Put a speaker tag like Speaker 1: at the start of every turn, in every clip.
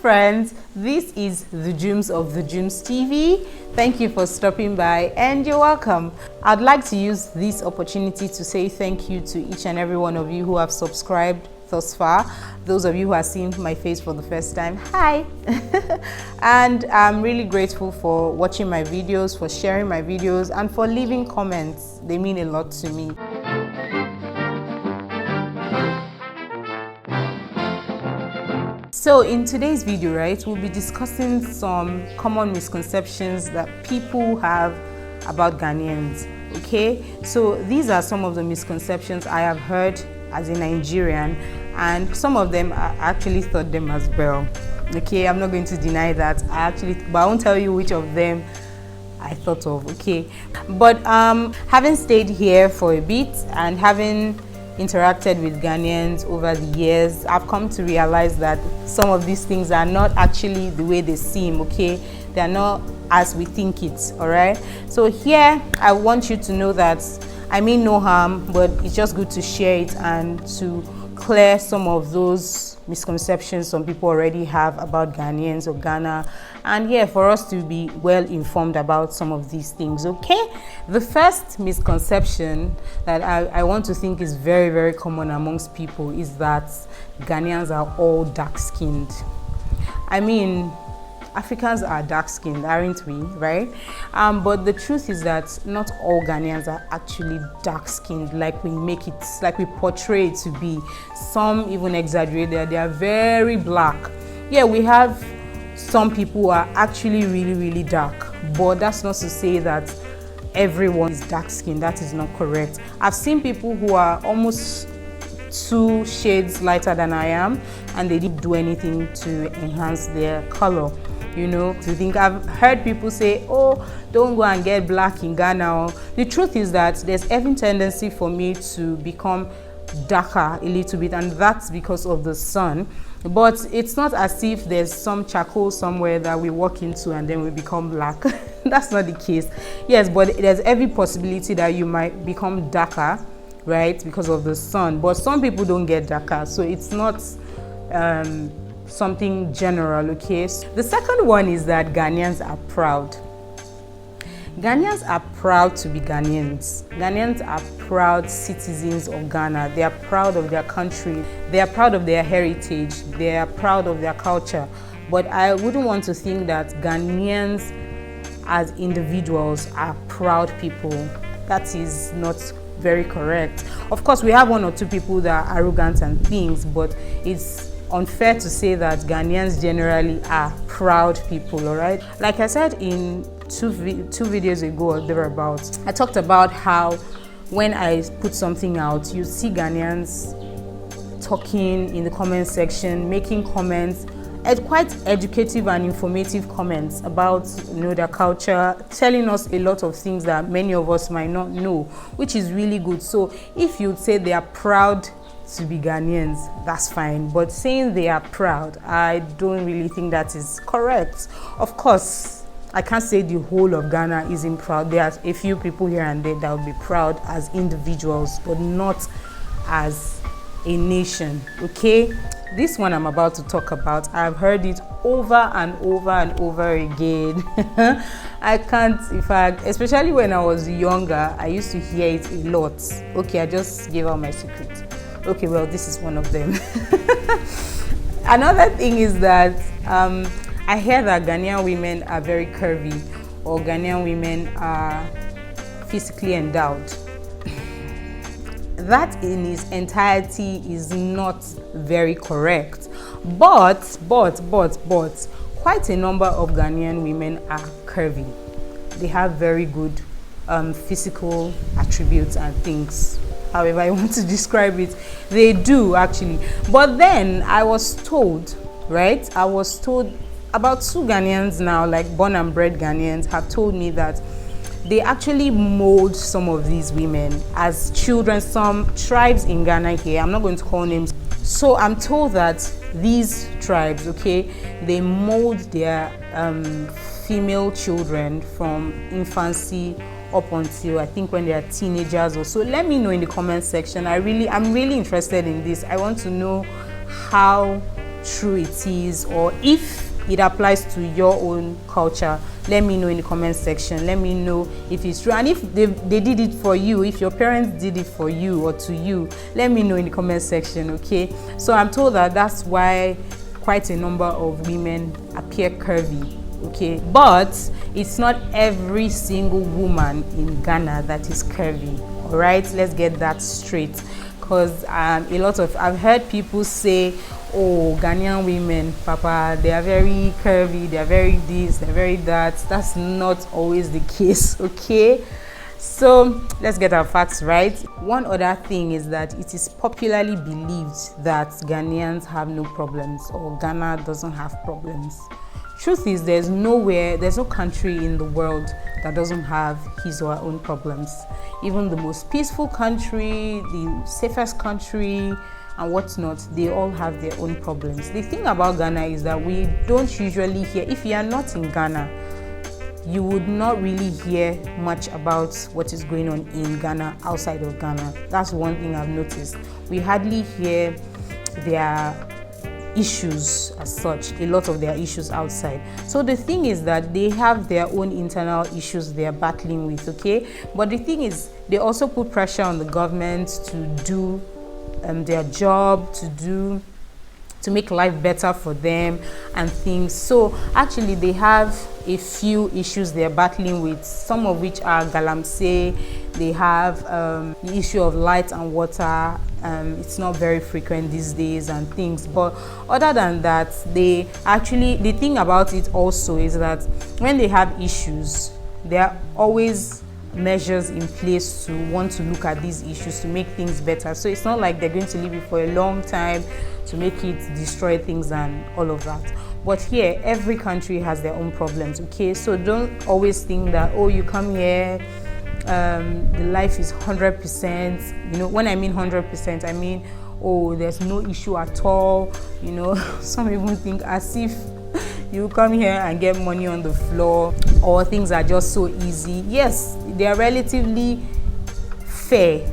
Speaker 1: friends, this is the Jums of the Jums TV. Thank you for stopping by and you're welcome. I'd like to use this opportunity to say thank you to each and every one of you who have subscribed thus far. Those of you who are seeing my face for the first time, hi. And I'm really grateful for watching my videos, for sharing my videos, and for leaving comments. They mean a lot to me. So in today's video, right, we'll be discussing some common misconceptions that people have about Ghanaians. Okay, so these are some of the misconceptions I have heard as a Nigerian, and some of them I actually thought them as well. Okay, I'm not going to deny that but I won't tell you which of them I thought of. Okay, but having stayed here for a bit and having interacted with Ghanaians over the years, I've come to realize that some of these things are not actually the way they seem. Okay, they're not as we think it. All right, so here I want you to know that I mean no harm, but it's just good to share it and to clear some of those misconceptions some people already have about Ghanaians or Ghana, and yeah, for us to be well informed about some of these things. Okay, the first misconception that I want to think is very, very common amongst people is that Ghanaians are all dark-skinned. I mean, Africans are dark-skinned, aren't we, right? But the truth is that not all Ghanaians are actually dark-skinned like we make it, like we portray it to be. Some even exaggerate that they are very black. Yeah, we have some people who are actually really, really dark, but that's not to say that everyone is dark-skinned. That is not correct. I've seen people who are almost 2 shades lighter than I am, and they didn't do anything to enhance their color. You know, to think, I've heard people say, oh, don't go and get black in Ghana. The truth is that there's every tendency for me to become darker a little bit, and that's because of the sun. But it's not as if there's some charcoal somewhere that we walk into and then we become black. That's not the case. Yes, but there's every possibility that you might become darker, right, because of the sun. But some people don't get darker, so it's not something general. Okay, the second one is that Ghanaians are proud. Ghanaians are proud to be Ghanaians. Ghanaians are proud citizens of Ghana. They are proud of their country. They are proud of their heritage. They are proud of their culture. But I wouldn't want to think that Ghanaians as individuals are proud people. That is not very correct. Of course, we have 1 or 2 people that are arrogant and things, but it's unfair to say that Ghanaians generally are proud people. All right, like I said in two videos ago or thereabouts, I talked about how when I put something out, you see Ghanaians talking in the comment section, making comments, quite educative and informative comments about, you know, their culture, telling us a lot of things that many of us might not know, which is really good. So if you say they are proud to be Ghanaians, that's fine, but saying they are proud, I don't really think that is correct. Of course, I can't say the whole of Ghana isn't proud. There are a few people here and there that will be proud as individuals, but not as a nation. Okay, this one I'm about to talk about, I've heard it over and over and over again. I can't, in fact, especially when I was younger, I used to hear it a lot. Okay, I just gave out my secret. Okay, well, this is one of them. Another thing is that I hear that Ghanaian women are very curvy, or Ghanaian women are physically endowed. That in its entirety is not very correct. But quite a number of Ghanaian women are curvy. They have very good physical attributes and things. However I want to describe it, they do actually. But then I was told, right? I was told about 2 Ghanaians now, like born and bred Ghanaians, have told me that they actually mold some of these women as children. Some tribes in Ghana here, I'm not going to call names. So I'm told that these tribes, okay, they mold their female children from infancy up until I think when they are teenagers or so. Let me know in the comment section. I'm really interested in this. I want to know how true it is, or if it applies to your own culture. Let me know in the comment section. Let me know if it's true, and if they did it for you, if your parents did it for you or to you, let me know in the comment section. Okay, so I'm told that that's why quite a number of women appear curvy. Okay, but it's not every single woman in Ghana that is curvy. All right, let's get that straight, because I've heard people say, oh, Ghanaian women, Papa, they are very curvy, they are very this, they're very that. That's not always the case. Okay, so let's get our facts right. One other thing is that it is popularly believed that Ghanaians have no problems, or Ghana doesn't have problems. Truth is, there's no country in the world that doesn't have his or her own problems. Even the most peaceful country, the safest country, and whatnot, they all have their own problems. The thing about Ghana is that we don't usually hear, if you are not in Ghana, you would not really hear much about what is going on in Ghana outside of Ghana. That's one thing I've noticed. We hardly hear their issues as such, a lot of their issues outside. So the thing is that they have their own internal issues they're battling with, okay? But the thing is, they also put pressure on the government to do their job, to make life better for them and things. So actually they have a few issues they're battling with, some of which are galamsey. They have the issue of light and water. It's not very frequent these days and things. But other than that, the thing about it also is that when they have issues, there are always measures in place to want to look at these issues to make things better. So it's not like they're going to leave it for a long time to make it destroy things and all of that. But here, every country has their own problems, okay? So don't always think that, oh, you come here, the life is 100%. You know, when I mean 100%, I mean, oh, there's no issue at all. You know, some even think as if you come here and get money on the floor, or things are just so easy. Yes, they are relatively fair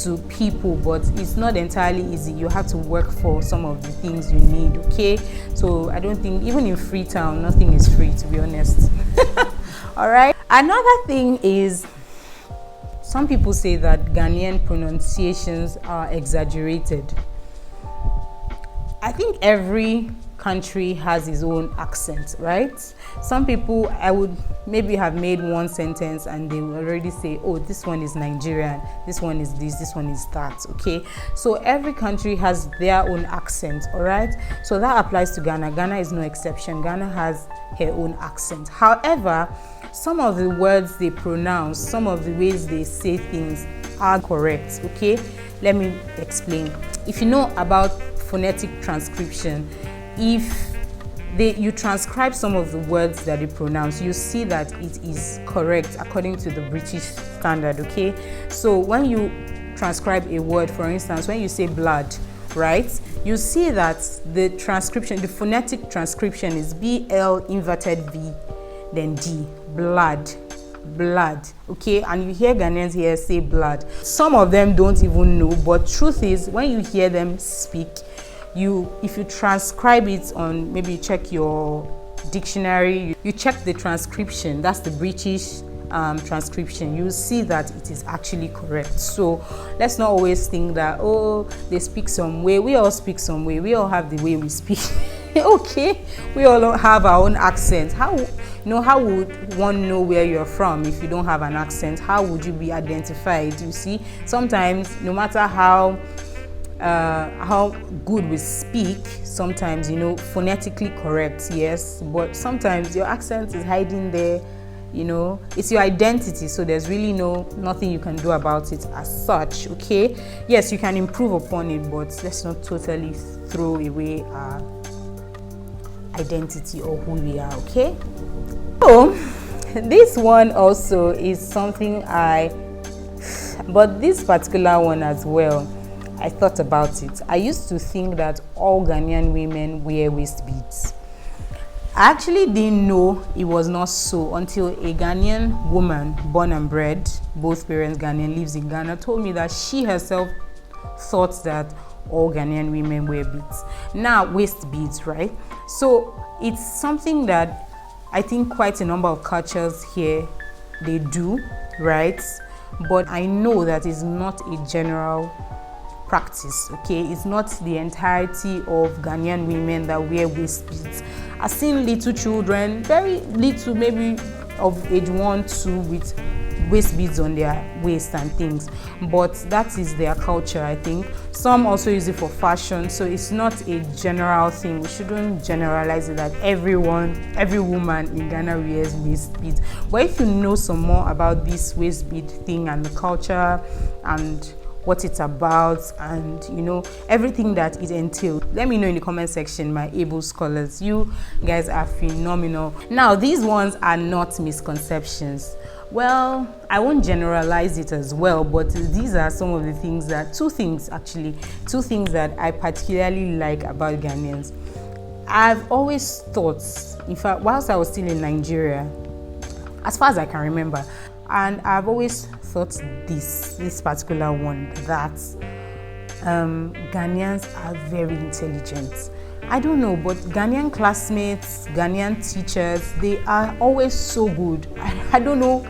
Speaker 1: to people, but it's not entirely easy. You have to work for some of the things you need, okay? So I don't think, even in Freetown, nothing is free, to be honest. All right. Another thing is, some people say that Ghanaian pronunciations are exaggerated. I think every country has its own accent, right? Some people, I would maybe have made one sentence and they will already say, oh, this one is Nigerian, this one is this one is that, okay? So every country has their own accent, all right? So that applies to Ghana. Ghana is no exception. Ghana has her own accent. However, some of the words they pronounce, some of the ways they say things are correct, okay? Let me explain. If you know about phonetic transcription, if you transcribe some of the words that they pronounce, you see that it is correct according to the British standard, okay? So when you transcribe a word, for instance, when you say blood, right, you see that the transcription, the phonetic transcription is BL inverted V, then D, blood, okay? And you hear Ghanaians here say blood. Some of them don't even know, but truth is, when you hear them speak, if you transcribe it on, maybe you check your dictionary, you check the transcription, that's the British transcription, you see that it is actually correct. So let's not always think that, oh, they speak some way. We all speak some way. We all have the way we speak. Okay, we all have our own accent. How would one know where you're from if you don't have an accent? How would you be identified? You see, sometimes no matter how good we speak, sometimes, phonetically correct, yes, but sometimes your accent is hiding there. It's your identity, so there's really nothing you can do about it as such, okay? Yes, you can improve upon it, but let's not totally throw away our identity or who we are, okay? So this one also is something but this particular one as well, I thought about it. I used to think that all Ghanaian women wear waist beads. I actually didn't know it was not so until a Ghanaian woman, born and bred, both parents Ghanaian, lives in Ghana, told me that she herself thought that all Ghanaian women wear beads. Now, waist beads, right? So it's something that I think quite a number of cultures here, they do, right? But I know that it's not a general practice, okay? It's not the entirety of Ghanaian women that wear waist beads. I've seen little children, very little, maybe of age 1, 2, with waist beads on their waist and things, but that is their culture. I think some also use it for fashion, so it's not a general thing. We shouldn't generalize it that every woman in Ghana wears waist beads. But if you know some more about this waist bead thing and the culture and what it's about, and you know, everything that it entails, let me know in the comment section, my able scholars. You guys are phenomenal. Now, these ones are not misconceptions. Well, I won't generalize it as well, but these are some of the things that, two things that I particularly like about Ghanaians. I've always thought, in fact, whilst I was still in Nigeria, as far as I can remember, and I've always thought this particular one, that Ghanaians are very intelligent. I don't know, but Ghanaian classmates, Ghanaian teachers, they are always so good. I don't know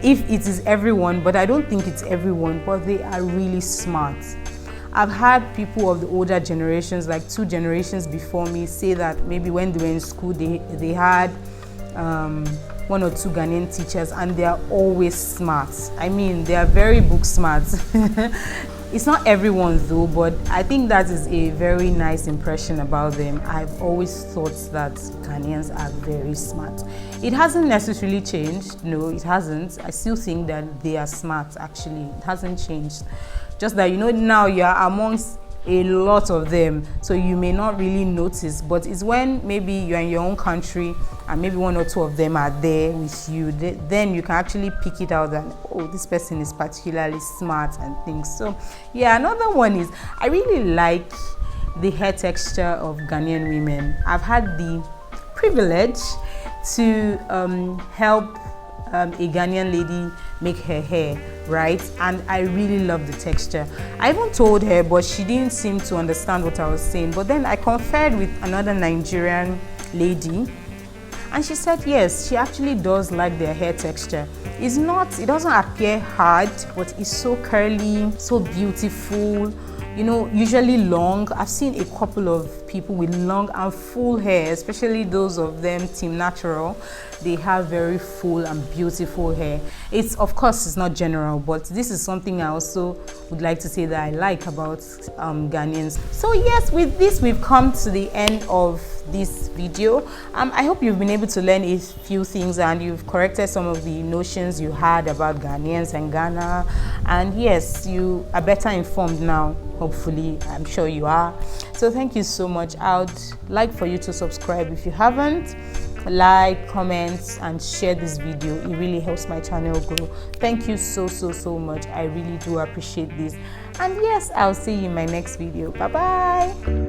Speaker 1: if it is everyone, but I don't think it's everyone, but they are really smart. I've had people of the older generations, like 2 generations before me, say that maybe when they were in school, they had 1 or 2 Ghanaian teachers, and they are always smart. I mean, they are very book smart. It's not everyone though, but I think that is a very nice impression about them. I've always thought that Ghanaians are very smart. It hasn't necessarily changed. No, it hasn't. I still think that they are smart, actually. It hasn't changed. Just that, you know, now you are amongst a lot of them, so you may not really notice, but it's when maybe you're in your own country and maybe 1 or 2 of them are there with you, then you can actually pick it out that, oh, this person is particularly smart and things. So yeah, another one is, I really like the hair texture of Ghanaian women. I've had the privilege to help a Ghanaian lady make her hair, right? And I really love the texture. I even told her, but she didn't seem to understand what I was saying. But then I conferred with another Nigerian lady, and she said yes, she actually does like their hair texture. It doesn't appear hard, but it's so curly, so beautiful, you know, usually long. I've seen a couple of people with long and full hair, especially those of them Team Natural. They have very full and beautiful hair. Of course, it's not general, but this is something I also would like to say that I like about Ghanaians. So yes, with this, we've come to the end of this video. I hope you've been able to learn a few things and you've corrected some of the notions you had about Ghanaians and Ghana. And yes, you are better informed now. Hopefully, I'm sure you are. So thank you so much. I would like for you to subscribe if you haven't. Like, comment, and share this video. It really helps my channel grow. Thank you so much. I really do appreciate this. And yes, I'll see you in my next video. Bye bye.